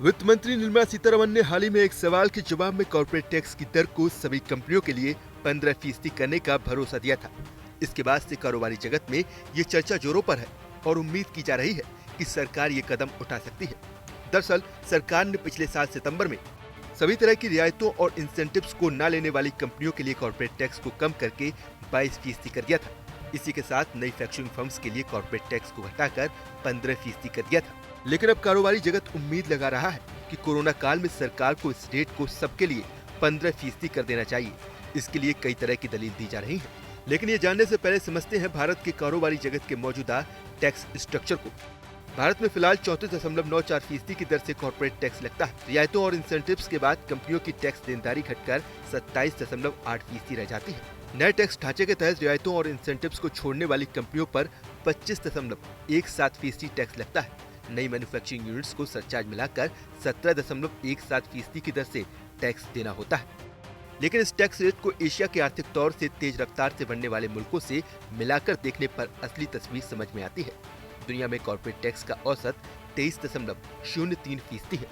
वित्त मंत्री निर्मला सीतारमण ने हाल ही में एक सवाल के जवाब में कॉर्पोरेट टैक्स की दर को सभी कंपनियों के लिए 15% करने का भरोसा दिया था। इसके बाद से कारोबारी जगत में ये चर्चा जोरों पर है और उम्मीद की जा रही है कि सरकार ये कदम उठा सकती है। दरअसल सरकार ने पिछले साल सितंबर में सभी तरह की रियायतों और इंसेंटिव्स को न लेने वाली कंपनियों के लिए कॉर्पोरेट टैक्स को कम करके 22% कर दिया था। इसी के साथ नई फैक्चरिंग फर्म्स के लिए कॉर्पोरेट टैक्स को घटाकर 15% कर दिया था। लेकिन अब कारोबारी जगत उम्मीद लगा रहा है कि कोरोना काल में सरकार को इस रेट को सबके लिए 15% कर देना चाहिए। इसके लिए कई तरह की दलील दी जा रही है, लेकिन ये जानने से पहले समझते हैं भारत के कारोबारी जगत के मौजूदा टैक्स स्ट्रक्चर को। भारत में फिलहाल 34.94% की दर से कॉर्पोरेट टैक्स लगता है। रियायतों और इंसेंटिव्स के बाद कंपनियों की टैक्स देनदारी घटकर 27.8% रह जाती है। नए टैक्स ढांचे के तहत रियायतों और इंसेंटिव्स को छोड़ने वाली कंपनियों पर 25.17% टैक्स लगता है। नई मैन्युफैक्चरिंग यूनिट्स को सरचार्ज मिलाकर 17.17% की दर से टैक्स देना होता है। लेकिन इस टैक्स रेट को एशिया के आर्थिक तौर से तेज रफ्तार से बढ़ने वाले मुल्कों से मिलाकर देखने पर असली तस्वीर समझ में आती है। दुनिया में कॉर्पोरेट टैक्स का औसत 23.03% है।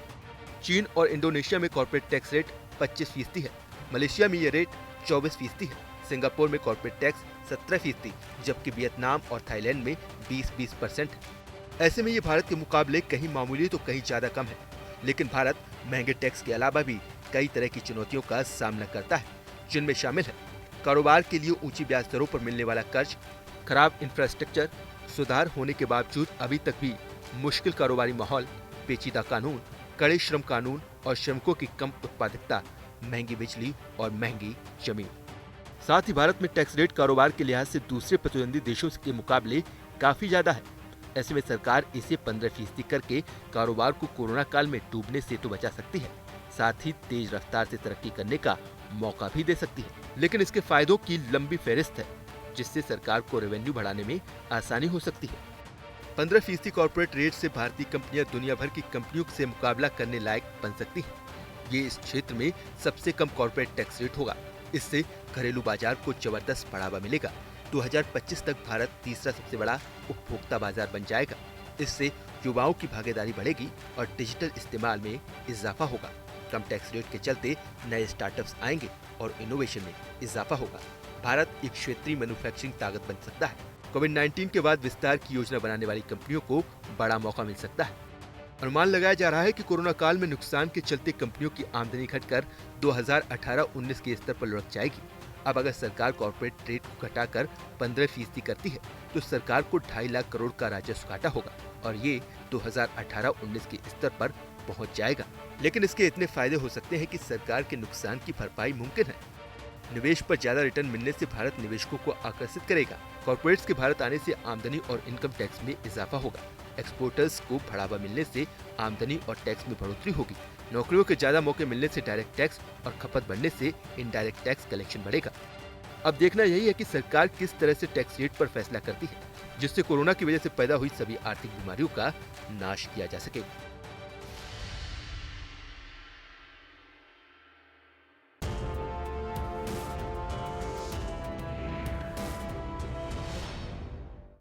चीन और इंडोनेशिया में कॉर्पोरेट टैक्स रेट 25% है। मलेशिया में यह रेट 24% है। सिंगापुर में कॉर्पोरेट टैक्स 17%, जबकि वियतनाम और थाईलैंड में 20% है। ऐसे में ये भारत के मुकाबले कहीं मामूली तो कहीं ज्यादा कम है। लेकिन भारत महंगे टैक्स के अलावा भी कई तरह की चुनौतियों का सामना करता है, जिनमें शामिल है कारोबार के लिए ऊंची ब्याज दरों पर मिलने वाला कर्ज, खराब इंफ्रास्ट्रक्चर, सुधार होने के बावजूद अभी तक भी मुश्किल कारोबारी माहौल, पेचीदा कानून, कड़े श्रम कानून और श्रमिकों की कम उत्पादकता, महंगी बिजली और महंगी जमीन। साथ ही भारत में टैक्स रेट कारोबार के लिहाज से दूसरे प्रतिद्वंदी देशों के मुकाबले काफी ज्यादा है। ऐसे में सरकार इसे 15% करके कारोबार को कोरोना काल में डूबने से तो बचा सकती है, साथ ही तेज रफ्तार से तरक्की करने का मौका भी दे सकती है। लेकिन इसके फायदों की लंबी फहरिस्त है, जिससे सरकार को रेवेन्यू बढ़ाने में आसानी हो सकती है। 15% कॉर्पोरेट रेट से भारतीय कंपनियां दुनिया भर की कंपनियों से मुकाबला करने लायक बन सकती हैं। ये इस क्षेत्र में सबसे कम कॉर्पोरेट टैक्स रेट होगा। इससे घरेलू बाजार को जबरदस्त बढ़ावा मिलेगा। 2025 तक भारत तीसरा सबसे बड़ा उपभोक्ता बाजार बन जाएगा। इससे युवाओं की भागीदारी बढ़ेगी और डिजिटल इस्तेमाल में इजाफा होगा। कम टैक्स रेट के चलते नए स्टार्टअप्स आएंगे और इनोवेशन में इजाफा होगा। भारत एक क्षेत्रीय मैन्युफैक्चरिंग ताकत बन सकता है। कोविड-19 के बाद विस्तार की योजना बनाने वाली कंपनियों को बड़ा मौका मिल सकता है। अनुमान लगाया जा रहा है कि कोरोना काल में नुकसान के चलते कंपनियों की आमदनी घटकर 2018-19 के स्तर पर लुढ़क जाएगी। अब अगर सरकार कॉर्पोरेट रेट को घटाकर 15% करती है तो सरकार को 2.5 लाख करोड़ का राजस्व घाटा होगा और ये 2018-19 के स्तर पर पहुंच जाएगा। लेकिन इसके इतने फायदे हो सकते हैं कि सरकार के नुकसान की भरपाई मुमकिन है। निवेश पर ज्यादा रिटर्न मिलने से भारत निवेशकों को आकर्षित करेगा। कॉर्पोरेट्स के भारत आने से आमदनी और इनकम टैक्स में इजाफा होगा। एक्सपोर्टर्स को बढ़ावा मिलने से आमदनी और टैक्स में बढ़ोतरी होगी। नौकरियों के ज्यादा मौके मिलने से डायरेक्ट टैक्स और खपत बढ़ने से इनडायरेक्ट टैक्स कलेक्शन बढ़ेगा। अब देखना यही है कि सरकार किस तरह से टैक्स रेट पर फैसला करती है, जिससे कोरोना की वजह से पैदा हुई सभी आर्थिक बीमारियों का नाश किया जा सके।